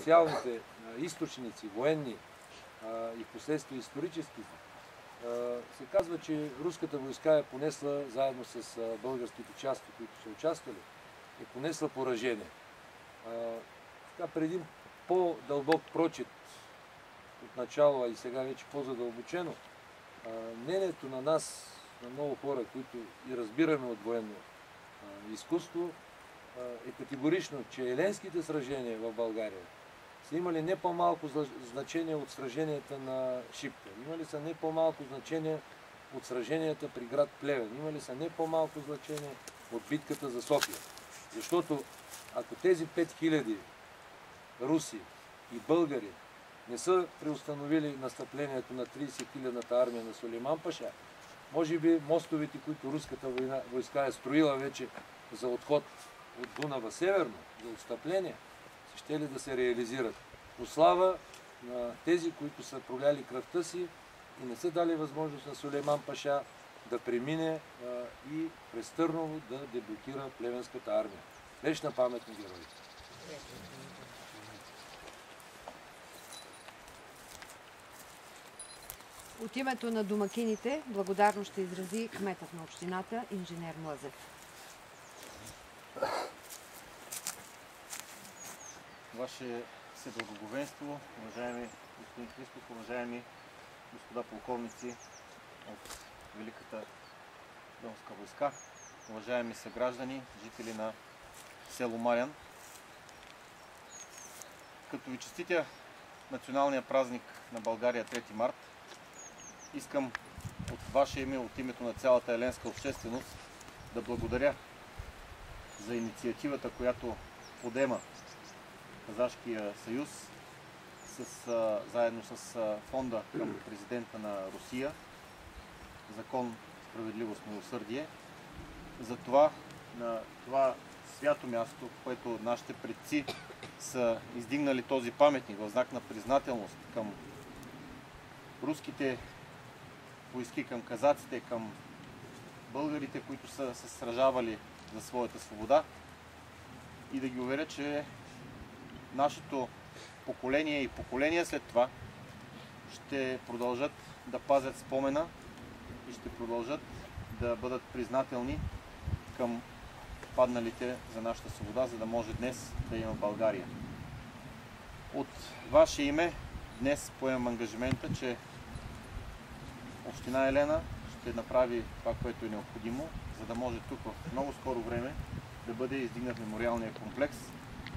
официалните източници, военни и впоследствие исторически, се казва, че руската войска е понесла, заедно с българските части, които са участвали, е понесла поражение. Преди един по-дълбок прочит от начало, а и сега вече по-задълбочено, мнението на нас, на много хора, които и разбираме от военно изкуство, е категорично, че еленските сражения в България са имали не по-малко значение от сраженията на Шипка. Имали са не по-малко значение от сраженията при град Плевен. Имали са не по-малко значение от битката за София. Защото ако тези 5000 руси и българи не са преустановили настъплението на 30-хилядната армия на Сулейман Паша, може би мостовете, които руската войска е строила вече за отход от Дунава северно, за отстъпление, ще ли да се реализират. По слава на тези, които са проляли кръвта си и не са дали възможност на Сулейман Паша да премине и през Търново да деблокира плевенската армия. Вечна памет на героите. От името на домакините благодарност ще изрази кметът на общината, инженер Млазев. Ваше Всеблагоговенство, уважаеми господин Христов, уважаеми господа полковници от Великата Донска войска, уважаеми съграждани, жители на село Марян. Като ви честитя националния празник на България 3 март, искам от ваше име, от името на цялата еленска общественост да благодаря за инициативата, която подема Казашкия съюз заедно с фонда към президента на Русия Закон, справедливост, милосърдие. За това на това свято място, в което нашите предци са издигнали този паметник в знак на признателност към руските войски, към казаците, към българите, които са се сражавали за своята свобода, и да ги уверя, че нашето поколение и поколения след това ще продължат да пазят спомена и ще продължат да бъдат признателни към падналите за нашата свобода, за да може днес да има България. От ваше име днес поемам ангажимента, че Община Елена ще направи това, което е необходимо, за да може тук в много скоро време да бъде издигнат мемориалния комплекс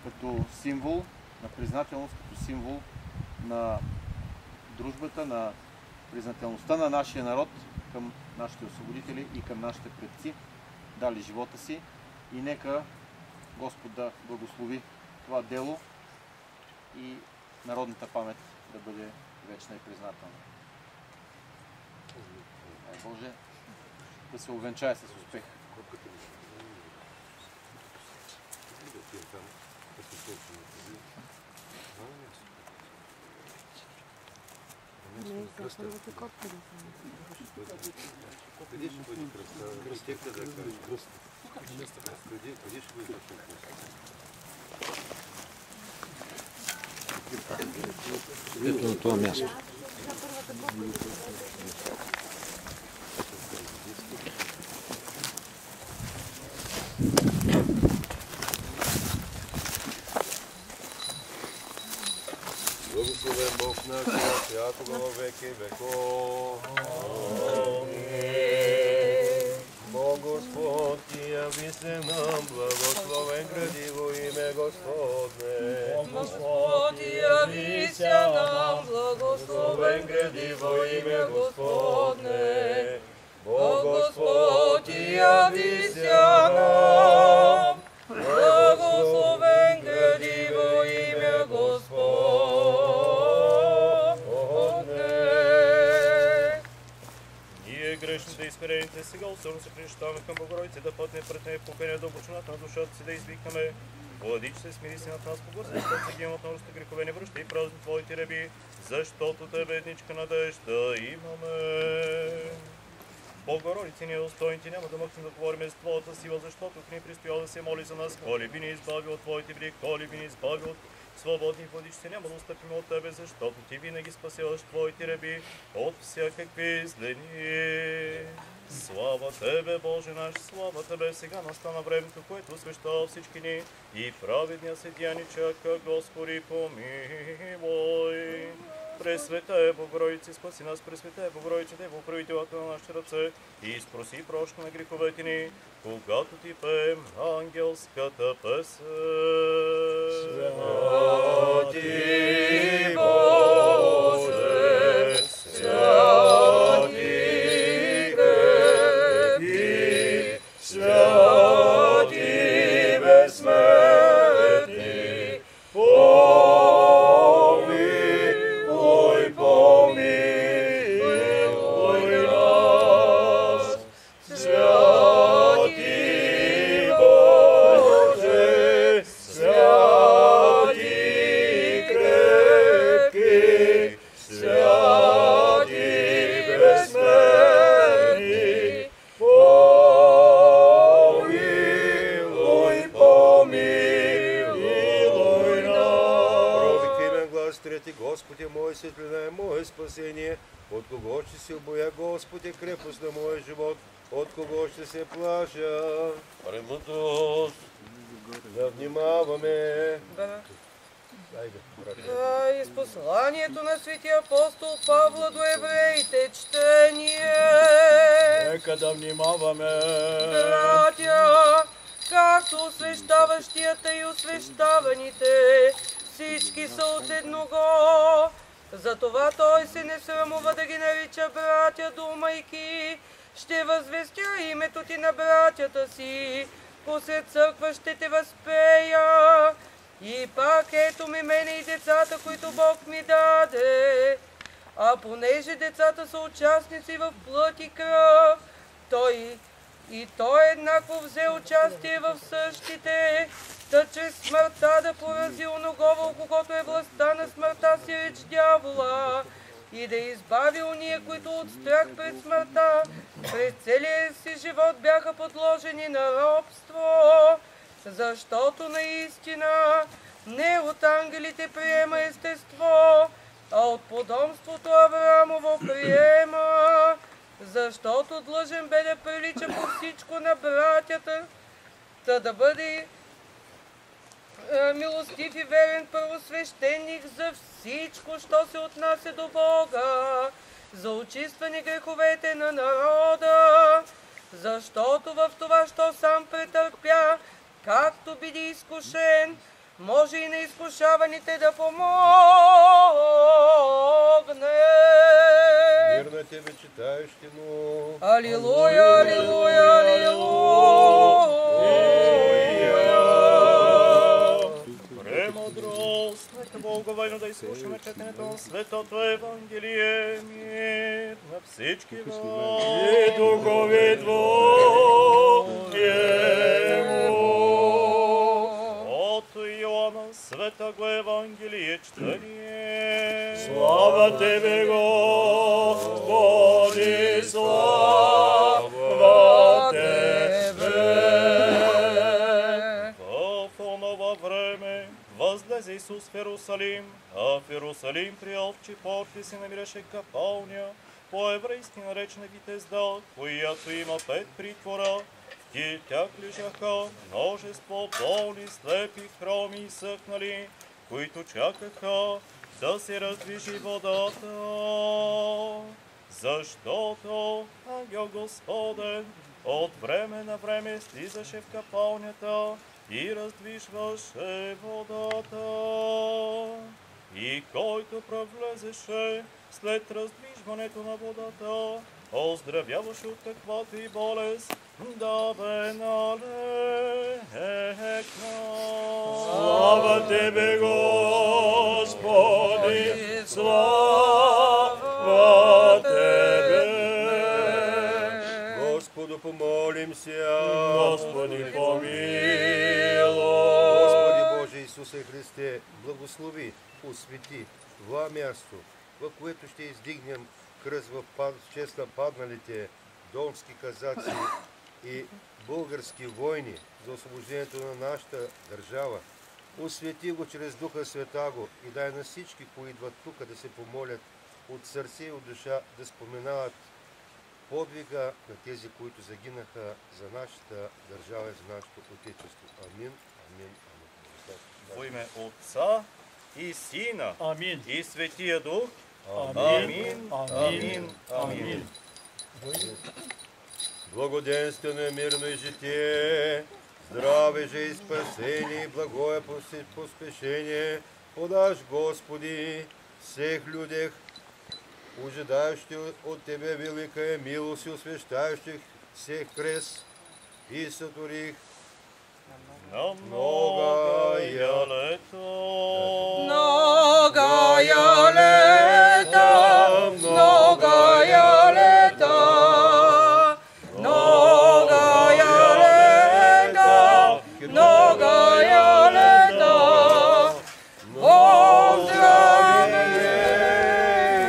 като символ на признателност, като символ на дружбата, на признателността на нашия народ към нашите освободители и към нашите предци, дали живота си, и нека Господ да благослови това дело и народната памет да бъде вечна и признателна. Дай Боже да се увенчае с успех. Ето на това място. Благословен Бог наш, свято във веки веков. Бог Господ, ти яви се нам, благословен градиво име Господне. Бог Господ, ти яви се нам, благословен градиво име Господне. Бог Господ, ти яви се нам, благословен градиво име Господне. Грешните и смирените сега особено се прищаваме към Богородица, да пътне пред нея в покорение дълбочината на душата си, да извикаме: Владичице, смири се над нас, побързай, да се гинем от множество грехове, не връщай празни твоите реби, защото те бедничка надежда имаме. Богородице, ние достойните няма да мъкнем да говорим с твоята сила, защото ни предстояло да се моли за нас, коли би ни избави от твоите враг, коли би ни избави от свободни владичци, няма да отстъпим от Тебе, защото Ти винаги спасяваш Твоите раби от всякакви злини. Слава Тебе, Боже наш, слава Тебе, сега настана времето, което освещава всички ни и праведния съдия ни чака, Господи, помилуй. Пресвета Богородице, спаси нас, Пресвета Богородице, Дево, правителата на нашите ръце и спроси прошка на греховете ни, когато Ти пеем ангелската песен. Святи Боже, святи крепки, святи безсмъртни, помилуй, помилуй нас. Святи Боже, святи крепки, святи безсмъртни, помилуй, помилуй нас. Провиквимен глас трети, Господи мой, светлина мое спасение, от кого ще се боя, Господи, крепост на моя живот, от кого ще се плаша. Премъдост, да внимаваме. Айде, брате. Из посланието на светия апостол Павла до евреите четение. Нека да внимаваме. Братя, както освещаващията и освещаваните, всички са от едного. Затова той се не срамува да ги нарича братя, думайки: ще възвестя името ти на братята си, посред църква ще те възпея. И пак ето ми мене и децата, които Бог ми даде. А понеже децата са участници в плът и кръв, той еднакво взе участие в същите, да чрез смъртта да порази оногова, у когото е властта на смъртта, си реч дявола, и да избави уния, които от страх пред смъртта през целия си живот бяха подложени на робство. Защото наистина не от ангелите приема естество, а от подомството Авраамово приема, защото длъжен бе да прилича по всичко на братята, та да бъде милостив и верен първосвещеник за всичко, що се отнася до Бога, за очистване греховете на народа, защото в това, що сам претърпя, както биде изкушен, може и на изкушаваните да помогне. Мир на тебе, читающему. Алилуя, алилуя, алилуя. Премудрост, нека Боговойно да изслушаме четенето на Светото Евангелие, мир на всички вас. И духови Твоему. От Йоанна Светото Евангелие чтение. Слава Тебе, Господи, слава Тебе. В онова време възлезе Исус в Иерусалим, а в Иерусалим при овчи порти се намираше капалня, по-еврейски наречена Витезда, която има 5 притвора. В тях лежаха множество болни, слепи, хроми и съхнали, които чакаха да се раздвижи водата. Защото ангел Господен от време на време слизаше в капалнята и раздвижваше водата. И който провлезеше след раздвижването на водата, оздравяваше от каквато и болест да бе налекна. Слава Тебе, Господи, слава Тебе. Господу помолимся. Господи, помилуй. Господи Боже Исусе Христе, благослови, освети това място, в което ще издигнем кръст в чест на падналите донски казаци и български войни за освобождението на нашата държава. Освети го чрез Духа Святаго и дай на всички, които идват тук, да се помолят от сърце и от душа, да споменават подвига на тези, които загинаха за нашата държава и за нашето Отечество. Амин, амин, амин. Во име Отца и Сина Амин. и Светия Дух. Амин. Амин. Амин. Благоденствено, мирно и житие, здраве же и спасение, и благое поспешение подаш, Господи, всех людях, ожидающих от Тебе великая милость и освещающих всех крест, и сотворих На многая лета. Многая лета, многая лета, многая лета, многая лета, во здравие,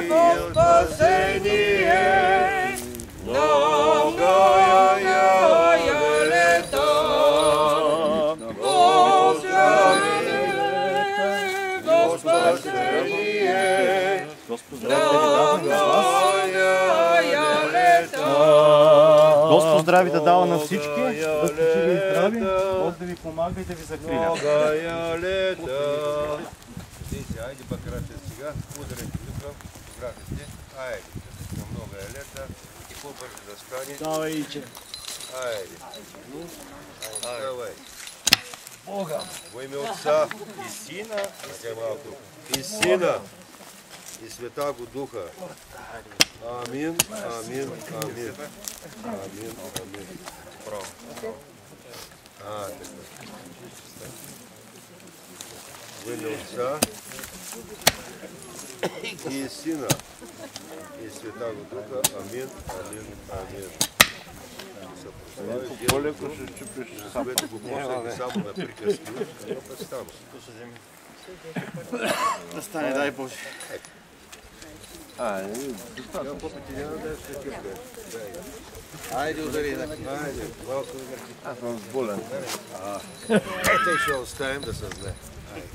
во спасение, многая лета, во здравие, во спасение, Господ здрави да дава на всички, да сте живи и здрави, Бог да ви помага и да ви закриля. многая лета. Дети, айде пократе сега, ударите тук, графите, айде, на многая лета и по-бързо да стане. Давай, Иче. Айде. Давай. Бога. Во име Отца И Сина и Сина и Святаго Духа. Амин, амин, амин. Амин, амин. Право. Така. Во име Отца и Сина и Святаго Духа. Амин, амин, амин. По-леко ще чупиш което го после само на приказки, но пък става. Да стане, дай Боже. Айде, удари на книга. Айде, малко удари. Аз съм сболен. Ето ще оставим да се знае. Айде.